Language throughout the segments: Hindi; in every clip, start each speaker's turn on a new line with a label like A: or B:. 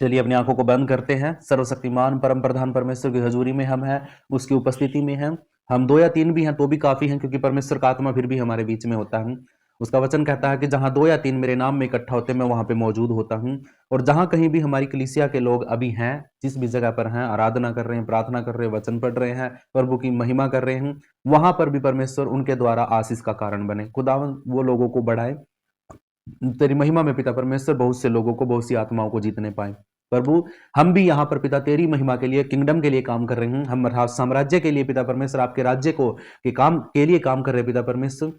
A: चलिए अपनी आंखों को बंद करते हैं। सर्वशक्तिमान परम प्रधान परमेश्वर की हजूरी में हम हैं, उसकी उपस्थिति में हैं। हम दो या तीन भी हैं तो भी काफी हैं, क्योंकि परमेश्वर का आत्मा फिर भी हमारे बीच में होता है। उसका वचन कहता है कि जहां दो या तीन मेरे नाम में इकट्ठा होते मैं वहां पे मौजूद होता हूं। और जहां कहीं भी हमारी कलीसिया के लोग अभी हैं, जिस भी जगह पर हैं, आराधना कर रहे हैं, प्रार्थना कर रहे हैं, वचन पढ़ रहे हैं, प्रभु की महिमा कर रहे हैं, वहां पर भी परमेश्वर उनके द्वारा आशीष का कारण बने। खुदावन वो लोगों को बढ़ाए, तेरी महिमा में पिता परमेश्वर बहुत से लोगों को, बहुत सी आत्माओं को जीतने पाए। प्रभु हम भी यहाँ पर पिता तेरी महिमा के लिए, किंगडम के लिए काम कर रहे हैं। हम साम्राज्य के लिए पिता परमेश्वर, आपके राज्य को के काम के लिए काम कर रहे हैं पिता परमेश्वर।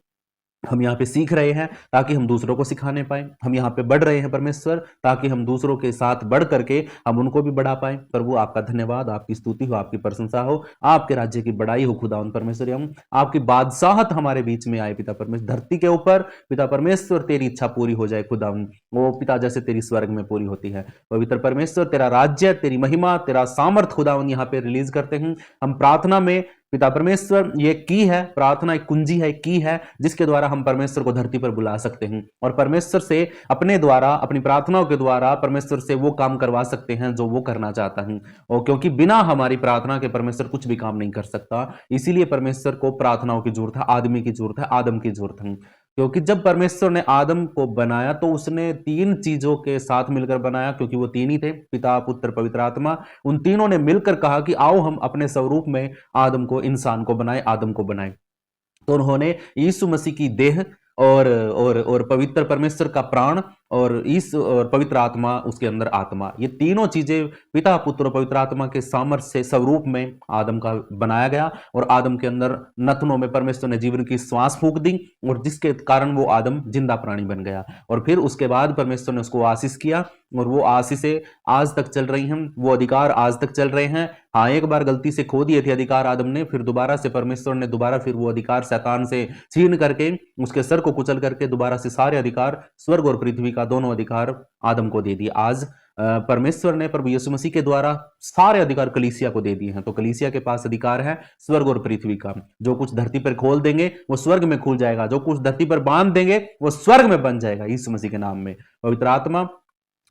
A: हम यहाँ पे सीख रहे हैं ताकि हम दूसरों को सिखाने पाए। हम यहाँ पे बढ़ रहे हैं परमेश्वर, ताकि हम दूसरों के साथ बढ़ करके हम उनको भी बढ़ा पाए। प्रभु आपका धन्यवाद, आपकी स्तुति हो, आपकी प्रशंसा हो, आपके राज्य की बड़ाई हो। खुदा उन परमेश्वर, हम आपकी बादशाहत हमारे बीच में आए पिता परमेश्वर। धरती के ऊपर पिता परमेश्वर तेरी इच्छा पूरी हो जाए खुदा, वो पिता जैसे तेरी स्वर्ग में पूरी होती है। पवित्र परमेश्वर तेरा राज्य, तेरी महिमा, तेरा सामर्थ खुदा यहाँ पे रिलीज करते हैं। हम प्रार्थना में पिता परमेश्वर, ये की है प्रार्थना, एक कुंजी है, एक की है जिसके द्वारा हम परमेश्वर को धरती पर बुला सकते हैं और परमेश्वर से अपने द्वारा, अपनी प्रार्थनाओं के द्वारा परमेश्वर से वो काम करवा सकते हैं जो वो करना चाहता है। और क्योंकि बिना हमारी प्रार्थना के परमेश्वर कुछ भी काम नहीं कर सकता, इसीलिए परमेश्वर को प्रार्थनाओं की जरूरत है, आदमी की जरूरत है, आदम की जरूरत है। क्योंकि जब परमेश्वर ने आदम को बनाया तो उसने तीन चीजों के साथ मिलकर बनाया, क्योंकि वो तीन ही थे, पिता पुत्र पवित्र आत्मा। उन तीनों ने मिलकर कहा कि आओ हम अपने स्वरूप में आदम को, इंसान को बनाए, आदम को बनाए। तो उन्होंने यीशु मसीह की देह और पवित्र परमेश्वर का प्राण और इस और पवित्र आत्मा, उसके अंदर आत्मा, ये तीनों चीजें पिता पुत्र और पवित्र आत्मा के सामर्थ्य से स्वरूप में आदम का बनाया गया। और आदम के अंदर नथनों में परमेश्वर ने जीवन की श्वास फूंक दी और जिसके कारण वो आदम जिंदा प्राणी बन गया। और फिर उसके बाद परमेश्वर ने उसको आशीष किया और वो आशीषें आज तक चल रही हैं, वो अधिकार आज तक चल रहे हैं। हाँ, एक बार गलती से खो दिए थे अधिकार आदम ने, फिर दोबारा से परमेश्वर ने दोबारा फिर वो अधिकार शैतान से छीन करके, उसके सर को कुचल करके दोबारा से सारे अधिकार, स्वर्ग और पृथ्वी का दोनों अधिकार आदम को दे दिए। आज परमेश्वर ने प्रभु यीशु मसीह के द्वारा सारे अधिकार कलीसिया को दे दिए हैं। तो कलीसिया के पास अधिकार है स्वर्ग और पृथ्वी का। जो कुछ धरती पर खोल देंगे वो स्वर्ग में खुल जाएगा, जो कुछ धरती पर बांध देंगे वो स्वर्ग में बन जाएगा, यीशु मसीह के नाम में। पवित्र आत्मा,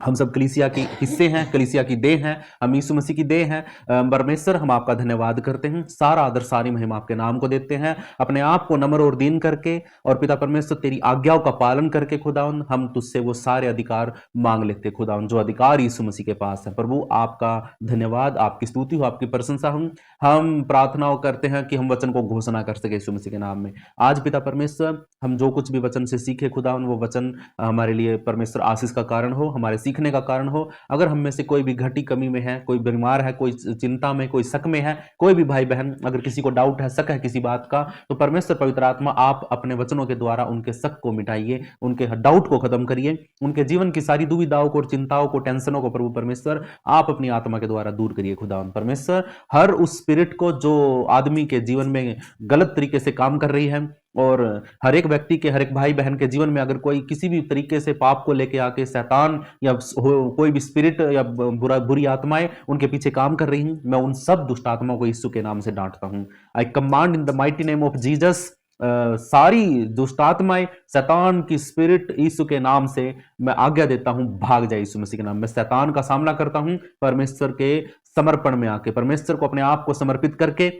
A: हम सब कलीसिया के हिस्से हैं, कलीसिया की देह हैं, हम यीशु मसीह की देह हैं। परमेश्वर हम आपका धन्यवाद करते हैं, सारा आदर सारी महिमा आपके नाम को देते हैं, अपने आप को नम्र और दीन करके। और पिता परमेश्वर तेरी आज्ञाओं का पालन करके खुदावन हम तुझसे वो सारे अधिकार मांग लेते खुदावन जो अधिकार यीशु मसीह के पास है। प्रभु आपका धन्यवाद, आपकी स्तुति हो, आपकी प्रशंसा हो। हम प्रार्थनाओं करते हैं कि हम वचन को घोषणा कर सके यीशु मसीह के नाम में। आज पिता परमेश्वर हम जो कुछ भी वचन से सीखे खुदावन, वो वचन हमारे लिए परमेश्वर आशीष का कारण हो, हमारे सीखने का कारण हो। अगर हम में से कोई भी घटी कमी में है, कोई बीमार है, कोई चिंता में, कोई शक में है, कोई भी भाई बहन अगर किसी को डाउट है, शक है किसी बात का, तो परमेश्वर पवित्र आत्मा आप अपने वचनों के द्वारा उनके शक को मिटाइए, उनके डाउट को खत्म करिए, उनके जीवन की सारी दुविधाओं को और चिंताओं को, टेंशनों को प्रभु परमेश्वर आप अपनी आत्मा के द्वारा दूर करिए खुदा परमेश्वर। हर उस स्पिरिट को जो आदमी के जीवन में गलत तरीके से काम कर रही है, और हर एक व्यक्ति के, हर एक भाई बहन के जीवन में अगर कोई किसी भी तरीके से पाप को लेके आके शैतान या कोई भी स्पिरिट या बुरी आत्माएं उनके पीछे काम कर रही हैं, मैं उन सब दुष्ट आत्माओं को यीशु के नाम से डांटता हूं। आई command in the mighty name of Jesus, सारी दुष्ट आत्माएं, शैतान की स्पिरिट, यीशु के नाम से मैं आज्ञा देता हूं, भाग जाए यीशु मसीह के नाम में। शैतान का सामना करता हूं परमेश्वर के समर्पण में आके, परमेश्वर को अपने आप को समर्पित करके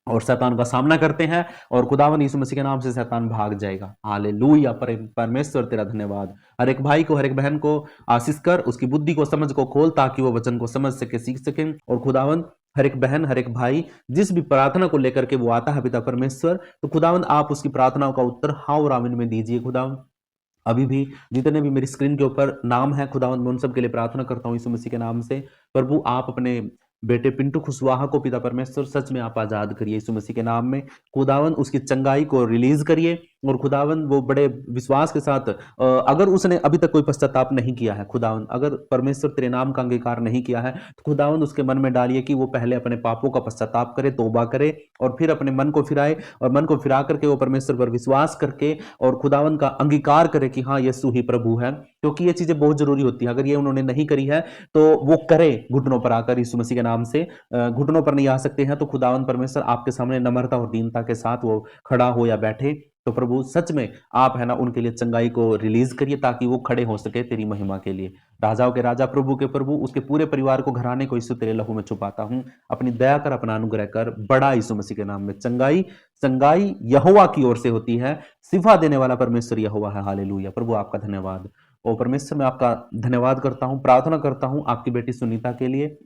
A: और शैतान का सामना करते हैं, और खुदावन यीशु मसीह के नाम से शैतान भाग जाएगा। हालेलुया। परमेश्वर तेरा धन्यवाद। हर एक भाई को, हर एक बहन को आशीष कर, उसकी बुद्धि को, समझ को खोल, ताकि वो वचन को समझ सके, सीख सके। और खुदावन हर एक बहन, हर एक भाई जिस भी प्रार्थना को लेकर के वो आता है पिता परमेश्वर, तो खुदावन आप उसकी प्रार्थनाओं का उत्तर हाँ और आमीन में दीजिए खुदावन। अभी भी जितने भी मेरी स्क्रीन के ऊपर नाम है खुदावन, मैं उन सब के लिए प्रार्थना करता हूँ यीशु मसीह के नाम से। प्रभु आप अपने बेटे पिंटू कुशवाहा को पिता परमेश्वर सच में आप आजाद करिए यीशु मसीह के नाम में। खुदावन उसकी चंगाई को रिलीज करिए, और खुदावन वो बड़े विश्वास के साथ, अगर उसने अभी तक कोई पश्चाताप नहीं किया है खुदावन, अगर परमेश्वर तेरे नाम का अंगीकार नहीं किया है, तो खुदावन उसके मन में डालिए कि वो पहले अपने पापों का पश्चाताप करे, तौबा करे, और फिर अपने मन को फिराए, और मन को फिरा करके वो परमेश्वर पर विश्वास करके और खुदावन का अंगीकार करे कि हाँ यीशु ही प्रभु है। क्योंकि ये चीजें बहुत जरूरी होती है। अगर ये उन्होंने नहीं करी है तो वो करे घुटनों पर आकर यीशु मसीह के नाम से। घुटनों पर नहीं आ सकते हैं तो खुदावन परमेश्वर आपके सामने नम्रता और दीनता के साथ वो खड़ा हो या बैठे। तो प्रभु सच में आप है ना उनके लिए चंगाई को रिलीज करिए ताकि वो खड़े हो सके तेरी महिमा के लिए। राजाओं के राजा, प्रभु के प्रभु, उसके पूरे परिवार को, घराने को यीशु तेरे लहू में छुपाता हूं। अपनी दया कर, अपना अनुग्रह कर, बड़ा यीशु मसीह के नाम में। चंगाई चंगाई यहोवा की ओर से होती है, शिफा देने वाला परमेश्वर यहोवा है। हालेलुया। प्रभु आपका धन्यवाद। ओ परमेश्वर, मैं आपका धन्यवाद करता हूं, प्रार्थना करता हूं आपकी बेटी सुनीता के लिए,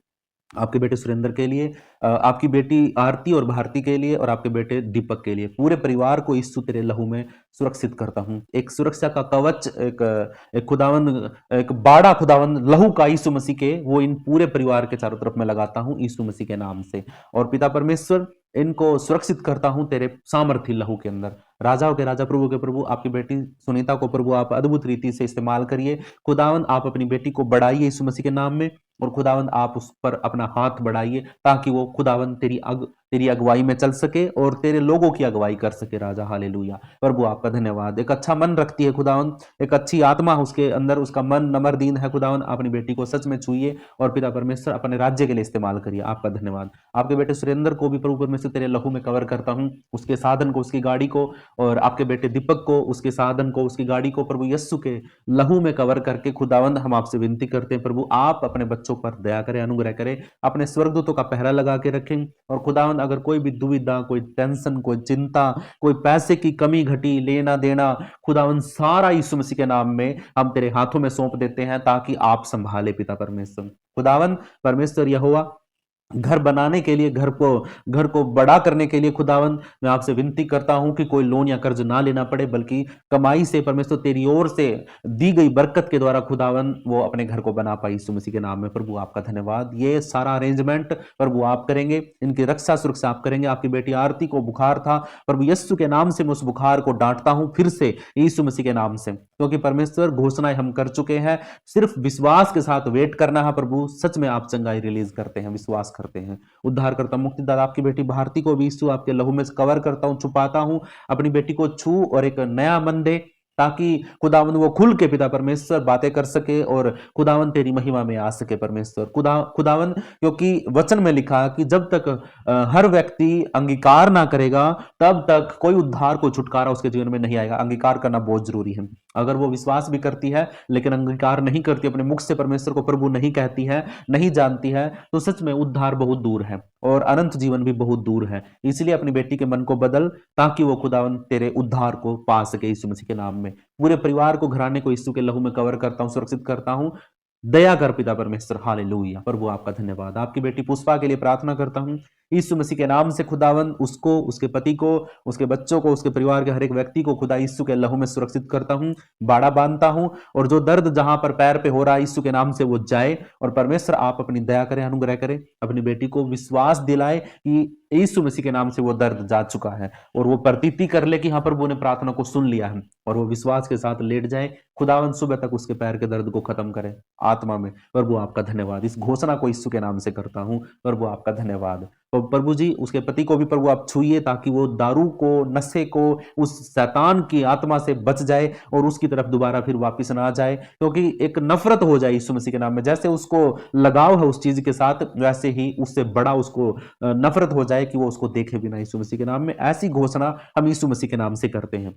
A: आपके बेटे सुरेंद्र के लिए, आपकी बेटी आरती और भारती के लिए, और आपके बेटे दीपक के लिए, पूरे परिवार को यीशु तेरे लहू में सुरक्षित करता हूं। एक सुरक्षा का कवच, एक खुदावन, एक बाड़ा खुदावन लहू का यीशु मसीह के, वो इन पूरे परिवार के चारों तरफ में लगाता हूं यीशु मसीह के नाम से। और पिता परमेश्वर, इनको सुरक्षित करता हूं तेरे सामर्थी लहू के अंदर। राजाओं के राजा, प्रभु के प्रभु, आपकी बेटी सुनीता को प्रभु आप अद्भुत रीति से इस्तेमाल करिए। खुदावन आप अपनी बेटी को बढ़ाइए यीशु मसीह के नाम में, और खुदावन आप उस पर अपना हाथ बढ़ाइए ताकि वो खुदावन तेरी अगुवाई में चल सके और तेरे लोगों की अगुवाई कर सके। राजा हालेलुया। प्रभु आपका धन्यवाद। एक अच्छा मन रखती है खुदावन, एक अच्छी आत्मा उसके अंदर, उसका मन नम्र दीन है खुदावन। अपनी बेटी को सच में छुइए और पिता परमेश्वर अपने राज्य के लिए इस्तेमाल करिए। आपका धन्यवाद। आपके बेटे सुरेंद्र को भी प्रभु परमेश्वर तेरे लहू में कवर करता हूं, उसके साधन को, उसकी गाड़ी को, और आपके बेटे दीपक को, उसके साधन को, उसकी गाड़ी को प्रभु यस्सु के लहू में कवर करके खुदावंद हम आपसे विनती करते हैं प्रभु आप अपने बच्चों पर दया करें, अनुग्रह करें, अपने स्वर्गदूतों का पहरा लगा के रखें। और खुदावंद अगर कोई भी दुविधा, कोई टेंशन, कोई चिंता, कोई पैसे की कमी घटी, लेना देना, खुदावंद सारा यीशु मसीह के नाम में हम तेरे हाथों में सौंप देते हैं ताकि आप संभाले पिता परमेश्वर। खुदावंद परमेश्वर यहोवा, घर बनाने के लिए, घर को बड़ा करने के लिए खुदावंद मैं आपसे विनती करता हूं कि कोई लोन या कर्ज ना लेना पड़े, बल्कि कमाई से परमेश्वर तेरी ओर से दी गई बरकत के द्वारा खुदावंद वो अपने घर को बना पाई यीशु मसीह के नाम में। प्रभु आपका धन्यवाद। ये सारा अरेंजमेंट प्रभु आप करेंगे, इनकी रक्षा सुरक्षा आप करेंगे। आपकी बेटी आरती को बुखार था प्रभु यीशु के नाम से मैं उस बुखार को डांटता हूं फिर से यीशु मसीह के नाम से, क्योंकि परमेश्वर घोषणाएं हम कर चुके हैं, सिर्फ विश्वास के साथ वेट करना है। प्रभु सच में आप चंगाई रिलीज करते हैं, विश्वास करते हैं। उद्धार करता, मुक्तिदाता आपकी बेटी भारती को भी यीशु आपके लहू में कवर करता हूं, छुपाता हूं। अपनी बेटी को छू और एक नया मन दे ताकि खुदावन वो खुल के पिता परमेश्वर बातें कर सके और खुदावन तेरी महिमा में आ सके परमेश्वर। खुदावन क्योंकि वचन में लिखा कि जब तक हर व्यक्ति अंगीकार ना करेगा तब तक कोई उद्धार, कोई छुटकारा उसके जीवन में नहीं आएगा। अंगीकार करना बहुत जरूरी है। अगर वो विश्वास भी करती है लेकिन अंगीकार नहीं करती, अपने मुख से परमेश्वर को प्रभु नहीं कहती है, नहीं जानती है, तो सच में उद्धार बहुत दूर है और अनंत जीवन भी बहुत दूर है। इसलिए अपनी बेटी के मन को बदल ताकि वो खुदावन तेरे उद्धार को पा सके यीशु मसीह के नाम में। पूरे परिवार को, घराने को यीशु के लहू में कवर करता हूं, सुरक्षित करता हूं। दया कर पिता परमेश्वर। हालेलुया। प्रभु आपका धन्यवाद। आपकी बेटी पुष्पा के लिए प्रार्थना करता हूं यीशु मसीह के नाम से खुदावन उसको, उसके पति को, उसके बच्चों को, उसके परिवार के हर एक व्यक्ति को खुदा यीशु के लहू में सुरक्षित करता हूं, बाड़ा बांधता हूं, और जो दर्द जहां पर पैर पे हो रहा है यीशु के नाम से वो जाए। और परमेश्वर आप अपनी दया करें, अनुग्रह करें, अपनी बेटी को विश्वास दिलाए कि यीशु मसीह के नाम से वो दर्द जा चुका है, और वो प्रतीति कर ले कि हाँ प्रभु ने प्रार्थना को सुन लिया है, और वो विश्वास के साथ लेट जाए। खुदावन सुबह तक उसके पैर के दर्द को खत्म करे आत्मा में। प्रभु आपका धन्यवाद। इस घोषणा को यीशु के नाम से करता हूं। प्रभु आपका धन्यवाद। तो प्रभु जी उसके पति को भी प्रभु आप छूइए ताकि वो दारू को, नशे को, उस शैतान की आत्मा से बच जाए और उसकी तरफ दोबारा फिर वापस ना जाए, क्योंकि एक नफरत हो जाए यीशु मसीह के नाम में। जैसे उसको लगाव है उस चीज के साथ, वैसे ही उससे बड़ा उसको नफरत हो जाए कि वो उसको देखे बिना यीशु मसीह के नाम में। ऐसी घोषणा हम यीशु मसीह के नाम से करते हैं।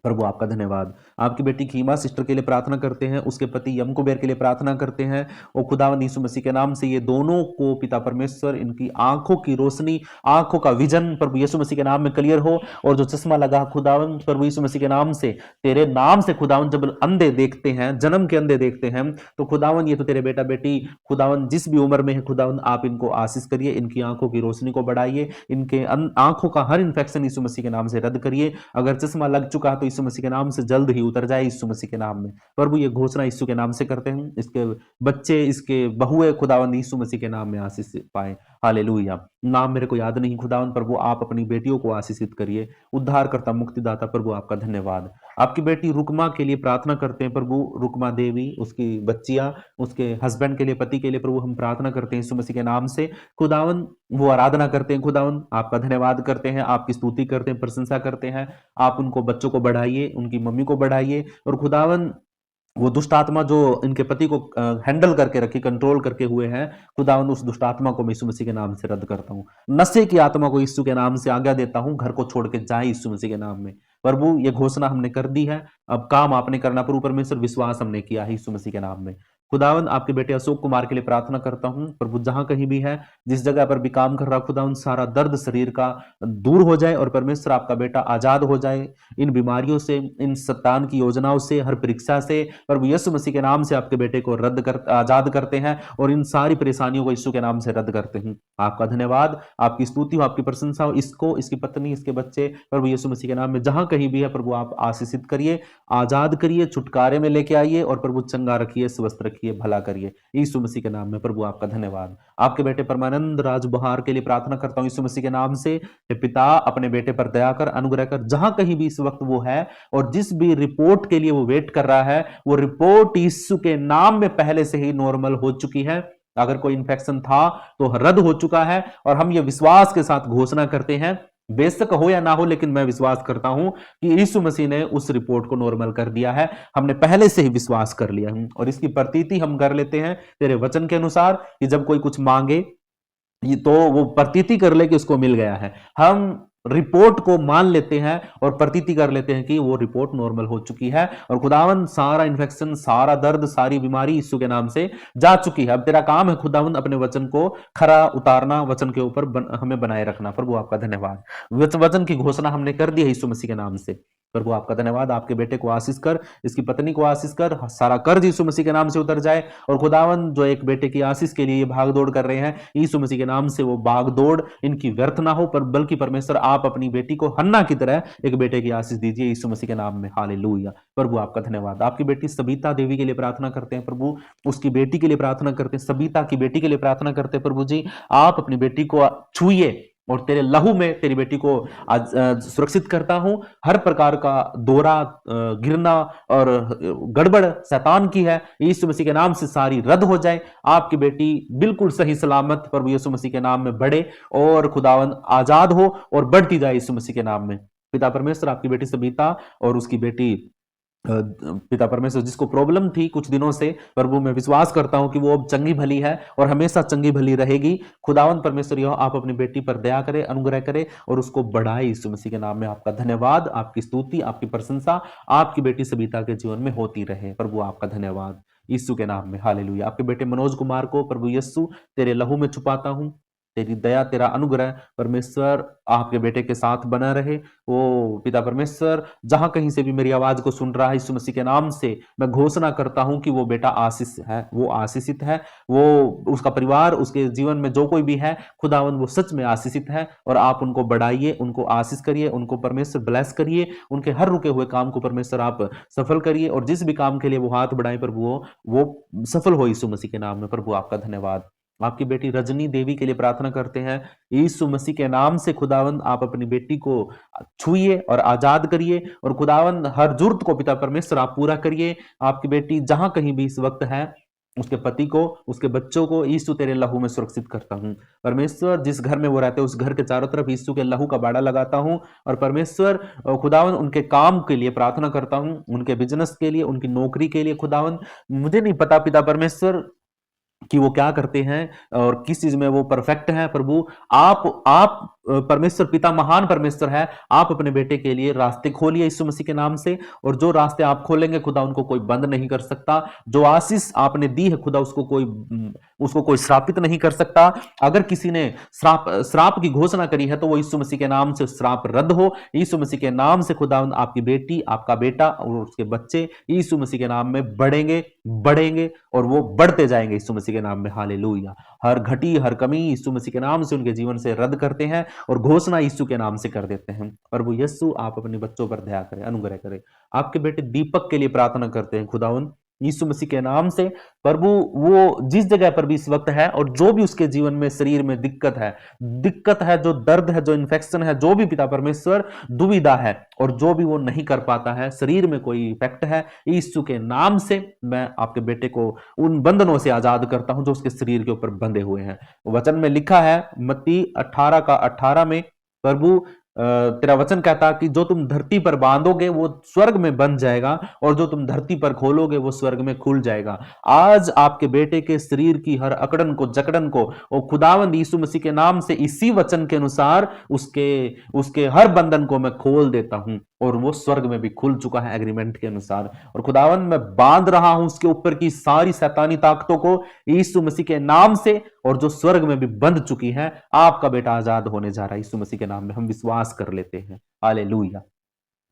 A: प्रभु आपका धन्यवाद। आपकी बेटी खीमा सिस्टर के लिए प्रार्थना करते हैं, उसके पति यम कुबेर के लिए प्रार्थना करते हैं, और खुदावंद यीशु मसीह के नाम से ये दोनों को पिता परमेश्वर इनकी आंखों की रोशनी, आंखों का विजन प्रभु यीशु मसीह के नाम में क्लियर हो, और जो चश्मा लगा खुदावंद प्रभु यीशु मसीह के नाम से, तेरे नाम से खुदावंद जब अंधे देखते हैं, जन्म के अंधे देखते हैं, तो खुदावंद ये तो तेरे बेटा बेटी खुदावंद जिस भी उम्र में है खुदावंद आप इनको आशीष करिए, इनकी आंखों की रोशनी को बढ़ाइए, इनके आंखों का हर इंफेक्शन यीशु मसीह के नाम से रद्द करिए। अगर चश्मा लग चुका है तो यीशु मसीह के नाम से जल्द ही उतर जाए यीशु मसीह के नाम में। प्रभु ये घोषणा यीशु के नाम से करते हैं, इसके बच्चे, इसके बहुए खुदावंद यीशु मसीह के नाम में आशीष पाए। हालेलुया। नाम मेरे को याद नहीं खुदावंद, प्रभु आप अपनी बेटियों को आशीषित करिए। उद्धार करता, मुक्तिदाता प्रभु आपका धन्यवाद। आपकी बेटी रुकमा के लिए प्रार्थना करते हैं प्रभु, रुकमा देवी, उसकी बच्चियां, उसके हस्बैंड के लिए, पति के लिए प्रभु हम प्रार्थना करते हैं यीशु मसीह के नाम से। खुदावंद वो आराधना करते हैं, खुदावंद आपका धन्यवाद करते हैं, आपकी स्तुति करते हैं, प्रशंसा करते हैं। आप उनको, बच्चों को बढ़ाइए, उनकी मम्मी को बढ़ाइए, और खुदावंद वो दुष्ट आत्मा जो इनके पति को हैंडल करके रखी, कंट्रोल करके हुए हैं, खुदावंद उस दुष्ट आत्मा को मैं यीशु मसीह के नाम से रद्द करता हूं। नशे की आत्मा को यीशु के नाम से आज्ञा देता हूं, घर को छोड़ के जाए यीशु मसीह के नाम में। प्रभु ये घोषणा हमने कर दी है, अब काम आपने करना प्रभु परमेश्वर, विश्वास हमने किया है यीशु मसीह के नाम में। खुदावंद आपके बेटे अशोक कुमार के लिए प्रार्थना करता हूं प्रभु, जहां कहीं भी है, जिस जगह पर भी काम कर रहा खुदावंद, सारा दर्द शरीर का दूर हो जाए और परमेश्वर आपका बेटा आजाद हो जाए इन बीमारियों से, इन शैतान की योजनाओं से, हर परीक्षा से। प्रभु यीशु मसीह के नाम से आपके बेटे को आजाद करते हैं और इन सारी परेशानियों को यीशु के नाम से रद्द करते हैं। आपका धन्यवाद, आपकी स्तुति हो, आपकी प्रशंसा हो, इसको, इसकी पत्नी, इसके बच्चे प्रभु यीशु मसीह के नाम में जहां कहीं भी है प्रभु आप आशीषित करिए, आजाद करिए, छुटकारे में लेके आइए और प्रभु चंगा रखिए, स्वस्थ रखिए, भला करिए यीशु मसीह के नाम में। प्रभु आपका धन्यवाद। आपके बेटे परमानंद राजबहार के लिए प्रार्थना करता हूं यीशु मसीह के नाम से। हे पिता, अपने बेटे पर दया कर, अनुग्रह कर, जहां कहीं भी इस वक्त वो है और जिस भी रिपोर्ट के लिए वो वेट कर रहा है, वो रिपोर्ट यीशु के नाम में पहले से ही नॉर्मल हो चुकी है। अगर कोई इंफेक्शन था तो रद्द हो चुका है और हम ये विश्वास के साथ घोषणा करते हैं, बेशक हो या ना हो, लेकिन मैं विश्वास करता हूं कि यीशु मसीह ने उस रिपोर्ट को नॉर्मल कर दिया है। हमने पहले से ही विश्वास कर लिया है और इसकी प्रतीति हम कर लेते हैं तेरे वचन के अनुसार कि जब कोई कुछ मांगे तो वो प्रतीति कर ले कि उसको मिल गया है। हम रिपोर्ट को मान लेते हैं और प्रतीति कर लेते हैं कि वो रिपोर्ट नॉर्मल हो चुकी है और खुदावन सारा इन्फेक्शन, सारा दर्द, सारी बीमारी यीशु के नाम से जा चुकी है। अब तेरा काम है खुदावन अपने वचन को खरा उतारना, वचन के ऊपर हमें बनाए रखना। प्रभु आपका धन्यवाद, वचन की घोषणा हमने कर दी है यीशु मसीह के नाम से। प्रभु आपका धन्यवाद, आपके बेटे को आशीष कर, इसकी पत्नी को आशीष कर, सारा कर्ज यीशु मसीह के नाम से उतर जाए और खुदावन जो एक बेटे की आशीष के लिए ये भाग दौड़ कर रहे हैं, यीशु मसीह के नाम से वो भाग दौड़ इनकी व्यर्थ ना हो, पर बल्कि परमेश्वर आप अपनी बेटी को हन्ना की तरह एक बेटे की आशीष दीजिए यीशु मसीह के नाम में। हालेलुया। प्रभु आपका धन्यवाद। आपकी बेटी सबिता देवी के लिए प्रार्थना करते हैं प्रभु, उसकी बेटी के लिए प्रार्थना करते हैं, सबिता की बेटी के लिए प्रार्थना करते हैं प्रभु जी, आप अपनी बेटी को छुइए और तेरे लहू में तेरी बेटी को सुरक्षित करता हूं। हर प्रकार का दौरा, गिरना और गड़बड़ शैतान की है, यीशु मसीह के नाम से सारी रद्द हो जाए। आपकी बेटी बिल्कुल सही सलामत प्रभु यीशु मसीह के नाम में बढ़े और खुदावन आजाद हो और बढ़ती जाए यीशु मसीह के नाम में। पिता परमेश्वर आपकी बेटी सबिता और उसकी बेटी पिता परमेश्वर जिसको प्रॉब्लम थी कुछ दिनों से, प्रभु मैं विश्वास करता हूं कि वो अब चंगी भली है और हमेशा चंगी भली रहेगी। खुदावन परमेश्वर यह आप अपनी बेटी पर दया करे, अनुग्रह करे और उसको बढ़ाए यीशु मसीह के नाम में। आपका धन्यवाद, आपकी स्तुति, आपकी प्रशंसा आपकी बेटी सबिता के जीवन में होती रहे। प्रभु आपका धन्यवाद यीशु के नाम में। हालेलुया। आपके बेटे मनोज कुमार को प्रभु यीशु तेरे लहू में छुपाता हूं, तेरी दया, तेरा अनुग्रह परमेश्वर आपके बेटे के साथ बना रहे। वो पिता परमेश्वर जहां कहीं से भी मेरी आवाज को सुन रहा है, यीशु मसीह के नाम से मैं घोषणा करता हूं कि वो बेटा आशीष है, वो आशीषित है, वो उसका परिवार, उसके जीवन में जो कोई भी है खुदावन वो सच में आशीषित है और आप उनको बढ़ाइए, उनको आशीष करिए, उनको परमेश्वर ब्लेस करिए, उनके हर रुके हुए काम को परमेश्वर आप सफल करिए और जिस भी काम के लिए वो हाथ बढ़ाए प्रभु वो सफल हो यीशु मसीह के नाम में। प्रभु आपका धन्यवाद। आपकी बेटी रजनी देवी के लिए प्रार्थना करते हैं यीशु मसीह के नाम से। खुदावंद आप अपनी बेटी को छुइए और आजाद करिए और खुदावंद हर जरूरत को पिता परमेश्वर आप पूरा करिए। आपकी बेटी जहां कहीं भी इस वक्त है, उसके पति को, उसके बच्चों को यीशु तेरे लहू में सुरक्षित करता हूं। परमेश्वर जिस घर में वो रहते हैं उस घर के चारों तरफ यीशु के लहू का बाड़ा लगाता हूं और परमेश्वर खुदावन उनके काम के लिए प्रार्थना करता हूं, उनके बिजनेस के लिए, उनकी नौकरी के लिए। खुदावन मुझे नहीं पता पिता परमेश्वर कि वो क्या करते हैं और किस चीज में वो परफेक्ट है, प्रभु आप परमेश्वर पिता महान परमेश्वर है, आप अपने बेटे के लिए रास्ते खोलिए यीशु मसीह के नाम से और जो रास्ते आप खोलेंगे खुदा उनको कोई बंद नहीं कर सकता। जो आशीष आपने दी है खुदा उसको कोई श्रापित नहीं कर सकता। अगर किसी ने श्राप की घोषणा करी है तो वो यीशु मसीह के नाम से श्राप रद्द हो। यीशु मसीह के नाम से खुदा आपकी बेटी, आपका बेटा और उसके बच्चे यीशु मसीह के नाम में बढ़ेंगे और वो बढ़ते जाएंगे यीशु मसीह के नाम में। हालेलुया। हर घटी, हर कमी यीशु मसीह के नाम से उनके जीवन से रद्द करते हैं और घोषणा यीशु के नाम से कर देते हैं। प्रभु यीशु आप अपने बच्चों पर दया करें, अनुग्रह करें। आपके बेटे दीपक के लिए प्रार्थना करते हैं खुदावन यीशु मसीह के नाम से। प्रभु वो जिस जगह पर भी इस वक्त है और जो भी उसके जीवन में शरीर में दिक्कत है, जो दर्द है, जो इन्फेक्शन है, जो भी पिता परमेश्वर दुविधा है और जो भी वो नहीं कर पाता है, शरीर में कोई इफेक्ट है, यीशु के नाम से मैं आपके बेटे को उन बंधनों से आजाद करता हूं जो उसके शरीर के ऊपर बंधे हुए हैं। वचन में लिखा है मत्ती 18:18 में, प्रभु तेरा वचन कहता कि जो तुम धरती पर बांधोगे वो स्वर्ग में बंध जाएगा और जो तुम धरती पर खोलोगे वो स्वर्ग में खुल जाएगा। आज आपके बेटे के शरीर की हर अकड़न को, जकड़न को और खुदावंद यीशु मसीह के नाम से इसी वचन के अनुसार उसके हर बंधन को मैं खोल देता हूं और वो स्वर्ग में भी खुल चुका है एग्रीमेंट के अनुसार। और खुदावंद मैं बांध रहा हूं उसके ऊपर की सारी शैतानी ताकतों को यीशु मसीह के नाम से, और जो स्वर्ग में भी बंध चुकी है, आपका बेटा आजाद होने जा रहा है यीशु मसीह के नाम में हम विश्वास कर लेते हैं। हालेलुया।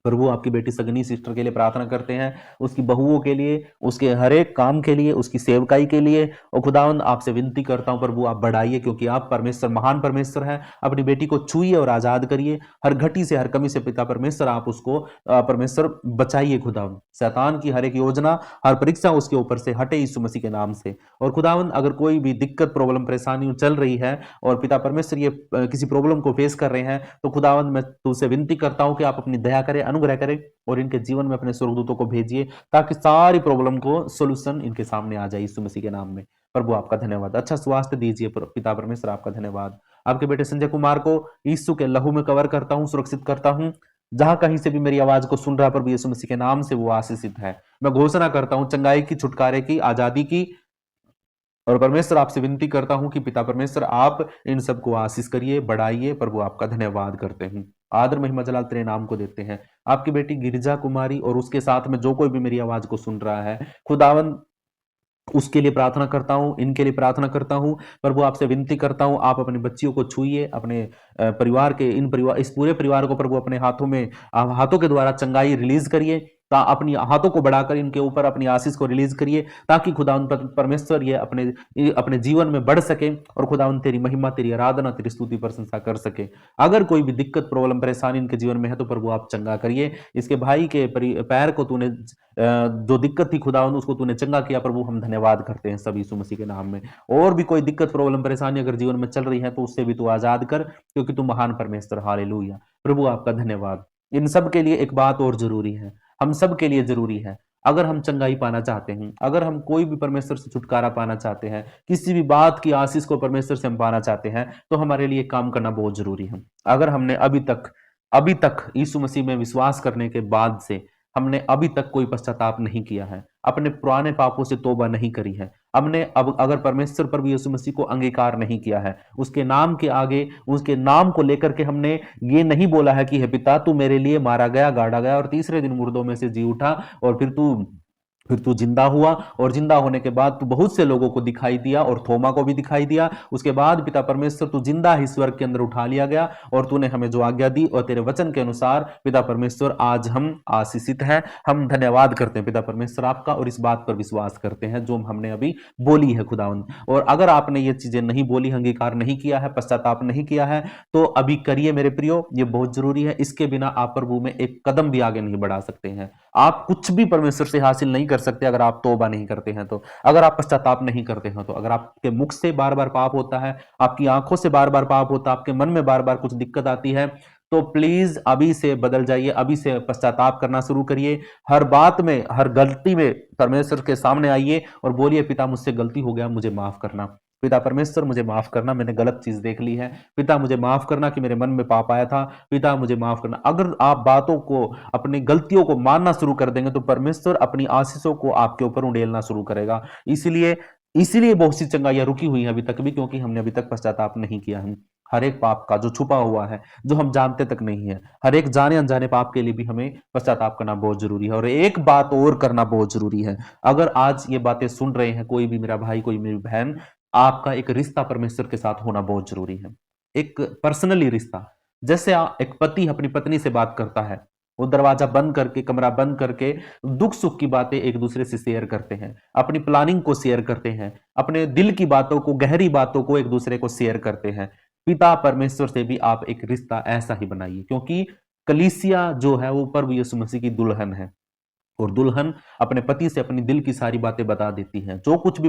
A: प्रभु आपकी बेटी सगनी सिस्टर के लिए प्रार्थना करते हैं, उसकी बहुओं के लिए, उसके हर एक काम के लिए, उसकी सेवकाई के लिए। और खुदावंद आपसे विनती करता हूं प्रभु आप बढ़ाइए, क्योंकि आप परमेश्वर महान परमेश्वर हैं। अपनी बेटी को छूइए और आजाद करिए हर घटी से, हर कमी से। पिता परमेश्वर आप उसको परमेश्वर बचाइए खुदावंद। शैतान की हर एक योजना, हर परीक्षा उसके ऊपर से हटे यीशु मसीह के नाम से। और खुदावंद अगर कोई भी दिक्कत, प्रॉब्लम, परेशानी चल रही है और पिता परमेश्वर ये किसी प्रॉब्लम को फेस कर रहे हैं, तो खुदावंद मैं तुझसे विनती करता हूं कि आप अपनी दया करें, अनुग्रह करें और इनके जीवन में अपने स्वर्गदूतों को भेजिए, ताकि सारी प्रॉब्लम को सॉल्यूशन इनके सामने आ जाए यीशु मसीह के नाम में। प्रभु आपका धन्यवाद, अच्छा स्वास्थ्य दीजिए पिता परमेश्वर आपका धन्यवाद। आपके बेटे संजय कुमार को यीशु के लहू में कवर करता हूं, सुरक्षित करता हूं। जहां कहीं से भी मेरी आवाज को सुन रहा है प्रभु यीशु मसीह के नाम से वो आशीषित है। मैं घोषणा करता हूं चंगाई की, छुटकारे की, आजादी की। और परमेश्वर आपसे विनती करता हूं कि पिता परमेश्वर आप इन सबको आशीष करिए, बढ़ाइए। प्रभु आपका धन्यवाद करते हैं, आदर महिमा जलाल तेरे नाम को देते हैं। आपकी बेटी गिरिजा कुमारी और उसके साथ में जो कोई भी मेरी आवाज को सुन रहा है, खुदावन उसके लिए प्रार्थना करता हूं, इनके लिए प्रार्थना करता हूं। प्रभु आपसे विनती करता हूं आप अपनी बच्चियों को छूइए, अपने परिवार के इस पूरे परिवार को प्रभु अपने हाथों में, हाथों के द्वारा चंगाई रिलीज करिए। अपनी हाथों को बढ़ाकर इनके ऊपर अपनी आशीष को रिलीज करिए, ताकि खुदावन परमेश्वर ये अपने जीवन में बढ़ सके और खुदावन तेरी महिमा, तेरी आराधना, तेरी स्तुति प्रशंसा कर सके। अगर कोई भी दिक्कत, प्रॉब्लम, परेशानी इनके जीवन में है तो प्रभु आप चंगा करिए। इसके भाई के पैर को तूने जो दिक्कत थी खुदावन उसको तूने चंगा किया, प्रभु हम धन्यवाद करते हैं सब यीशु मसीह के नाम में। और भी कोई दिक्कत, प्रॉब्लम, परेशानी अगर जीवन में चल रही है तो उससे भी तू आजाद कर, क्योंकि तू महान परमेश्वर। हालेलुया। प्रभु आपका धन्यवाद। इन सब के लिए एक बात और जरूरी है, हम सब के लिए जरूरी है। अगर हम चंगाई पाना चाहते हैं, अगर हम कोई भी परमेश्वर से छुटकारा पाना चाहते हैं, किसी भी बात की आशीष को परमेश्वर से हम पाना चाहते हैं, तो हमारे लिए काम करना बहुत जरूरी है। अगर हमने अभी तक यीशु मसीह में विश्वास करने के बाद से हमने अभी तक कोई पश्चाताप नहीं किया है, अपने पुराने पापों से तौबा नहीं करी है, हमने अब अगर परमेश्वर पर भी यीशु मसीह को अंगीकार नहीं किया है, उसके नाम के आगे, उसके नाम को लेकर के हमने ये नहीं बोला है कि हे पिता तू मेरे लिए मारा गया, गाड़ा गया और तीसरे दिन मुर्दों में से जी उठा और फिर तू जिंदा हुआ, और जिंदा होने के बाद तू बहुत से लोगों को दिखाई दिया और थोमा को भी दिखाई दिया। उसके बाद पिता परमेश्वर तू जिंदा ही स्वर्ग के अंदर उठा लिया गया और तूने हमें जो आज्ञा दी और तेरे वचन के अनुसार पिता परमेश्वर आज हम आशीषित हैं। हम धन्यवाद करते हैं पिता परमेश्वर आपका और इस बात पर विश्वास करते हैं जो हमने अभी बोली है खुदावंद। और अगर आपने ये चीजें नहीं बोली, अंगीकार नहीं किया है, पश्चाताप नहीं किया है, तो अभी करिए मेरे प्रियो, ये बहुत जरूरी है। इसके बिना आप प्रभु में एक कदम भी आगे नहीं बढ़ा सकते हैं। आप कुछ भी परमेश्वर से हासिल नहीं कर सकते अगर आप तौबा नहीं करते हैं तो, अगर आप पश्चाताप नहीं करते हैं तो, अगर आपके मुख से बार बार पाप होता है, आपकी आंखों से बार बार पाप होता है, आपके मन में बार बार कुछ दिक्कत आती है, तो प्लीज अभी से बदल जाइए, अभी से पश्चाताप करना शुरू करिए। हर बात में, हर गलती में परमेश्वर के सामने आइए और बोलिए पिता मुझसे गलती हो गया, मुझे माफ करना। पिता परमेश्वर मुझे माफ करना, मैंने गलत चीज देख ली है। पिता मुझे माफ करना कि मेरे मन में पाप आया था। पिता मुझे माफ करना। अगर आप बातों को, अपनी गलतियों को मानना शुरू कर देंगे तो परमेश्वर अपनी आशीषों को आपके ऊपर उड़ेलना शुरू करेगा। इसीलिए बहुत सी चंगाइयां रुकी हुई हैं अभी तक भी, क्योंकि हमने अभी तक पश्चाताप नहीं किया है। हर एक पाप का जो छुपा हुआ है, जो हम जानते तक नहीं है, हर एक जाने अनजाने पाप के लिए भी हमें पश्चाताप करना बहुत जरूरी है। और एक बात और करना बहुत जरूरी है, अगर आज ये बातें सुन रहे हैं कोई भी मेरा भाई, कोई मेरी बहन, आपका एक रिश्ता परमेश्वर के साथ होना बहुत जरूरी है, एक पर्सनली रिश्ता। जैसे एक पति अपनी पत्नी से बात करता है, वो दरवाजा बंद करके, कमरा बंद करके दुख सुख की बातें एक दूसरे से शेयर करते हैं, अपनी प्लानिंग को शेयर करते हैं, अपने दिल की बातों को, गहरी बातों को एक दूसरे को शेयर करते हैं। पिता परमेश्वर से भी आप एक रिश्ता ऐसा ही बनाइए, क्योंकि कलीसिया जो है वो प्रभु यीशु मसीह की दुल्हन है और दुल्हन अपने पति से अपनी दिल की सारी बातें बता देती है। जो कुछ भी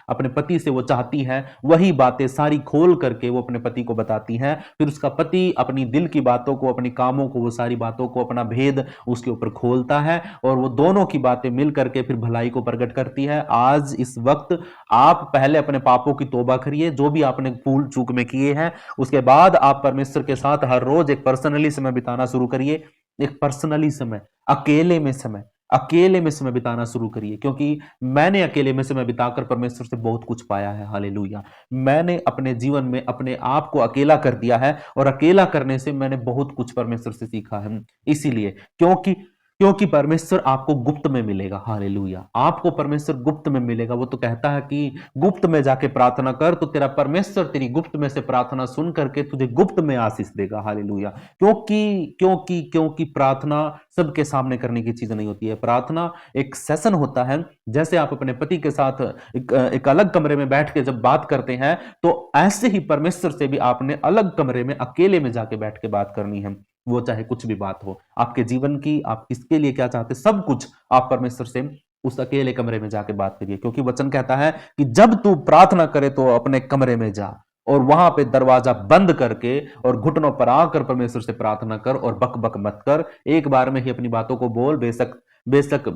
A: अपने पति से वो चाहती है वही बातें सारी खोल करके वो अपने पति को बताती है। फिर उसका पति अपनी दिल की बातों को, अपनी कामों को, वो सारी बातों को, अपना भेद उसके ऊपर खोलता है और वो दोनों की बातें मिल करके फिर भलाई को प्रकट करती है। आज इस वक्त आप पहले अपने पापों की तौबा करिए, जो भी आपने भूल चूक में किए हैं। उसके बाद आप परमेश्वर के साथ हर रोज एक पर्सनली समय बिताना शुरू करिए, एक पर्सनली समय, अकेले में समय। अकेले में समय बिताना शुरू करिए, क्योंकि मैंने अकेले में समय बिताकर परमेश्वर से बहुत कुछ पाया है। हालेलुया। मैंने अपने जीवन में अपने आप को अकेला कर दिया है और अकेला करने से मैंने बहुत कुछ परमेश्वर से सीखा है। इसीलिए क्योंकि क्योंकि परमेश्वर आपको गुप्त में मिलेगा। हालेलुया। आपको परमेश्वर गुप्त में मिलेगा। वो तो कहता है कि गुप्त में जाके प्रार्थना कर, तो तेरा परमेश्वर तेरी गुप्त में से प्रार्थना सुन करके तुझे गुप्त में आशीष देगा। हालेलुया। क्योंकि प्रार्थना सबके सामने करने की चीज नहीं होती है। प्रार्थना एक सेशन होता है। जैसे आप अपने पति के साथ एक अलग कमरे में बैठ के जब बात करते हैं, तो ऐसे ही परमेश्वर से भी आपने अलग कमरे में अकेले में जाके बैठ के बात करनी है। वो चाहे कुछ भी बात हो आपके जीवन की, आप किसके लिए क्या चाहते, सब कुछ आप परमेश्वर से उस अकेले कमरे में जाके बात करिए। क्योंकि वचन कहता है कि जब तू प्रार्थना करे तो अपने कमरे में जा और वहां पे दरवाजा बंद करके और घुटनों पर आकर परमेश्वर से प्रार्थना कर और बक बक मत कर। एक बार में ही अपनी बातों को बोल। बेशक बेशक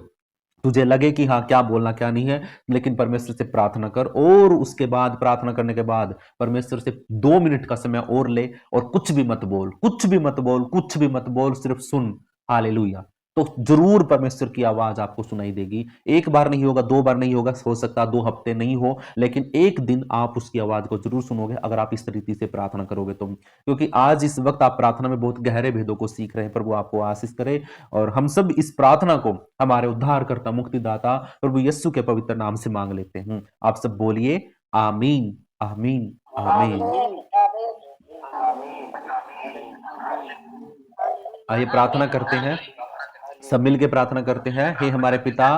A: तुझे लगे कि हाँ क्या बोलना क्या नहीं है, लेकिन परमेश्वर से प्रार्थना कर। और उसके बाद प्रार्थना करने के बाद परमेश्वर से 2 मिनट का समय और ले और कुछ भी मत बोल, कुछ भी मत बोल, कुछ भी मत बोल, सिर्फ सुन। हालेलुया। तो जरूर परमेश्वर की आवाज आपको सुनाई देगी। एक बार नहीं होगा, 2 बार नहीं होगा, हो सकता 2 हफ्ते नहीं हो, लेकिन एक दिन आप उसकी आवाज को जरूर सुनोगे अगर आप इस तरीके से प्रार्थना करोगे तो। क्योंकि आज इस वक्त आप प्रार्थना में बहुत गहरे भेदों को सीख रहे हैं। प्रभु आपको आशीष करे और हम सब इस प्रार्थना को हमारे उद्धारकर्ता मुक्तिदाता प्रभु यीशु के पवित्र नाम से मांग लेते हैं। आप सब बोलिए आमीन, आमीन, आमीन। आइए प्रार्थना करते हैं, सब मिलके प्रार्थना करते हैं। हे हमारे पिता,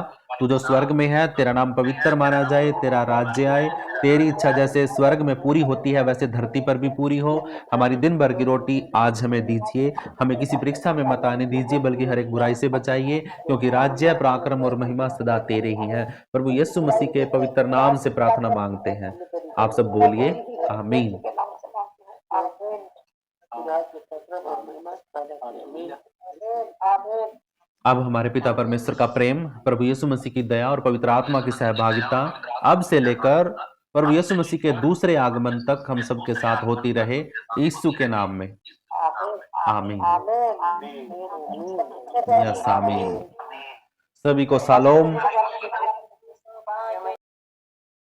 A: तू जो स्वर्ग में है, तेरा नाम पवित्र माना जाए, तेरा राज्य आए, तेरी इच्छा जैसे स्वर्ग में पूरी होती है वैसे धरती पर भी पूरी हो। हमारी दिन भर की रोटी आज हमें दीजिए। हमें किसी परीक्षा में मत आने दीजिए, बल्कि हर एक बुराई से बचाइए, क्योंकि राज्य, पराक्रम और महिमा सदा तेरे ही है। प्रभु यीशु मसीह के पवित्र नाम से प्रार्थना मांगते हैं। आप सब बोलिए आमीन। अब हमारे पिता परमेश्वर का प्रेम, प्रभु यीशु मसीह की दया और पवित्र आत्मा की सहभागिता अब से लेकर प्रभु यीशु मसीह के दूसरे आगमन तक हम सबके साथ होती रहे, यीशु के नाम में आमीन। यस आमीन। सभी को शालोम।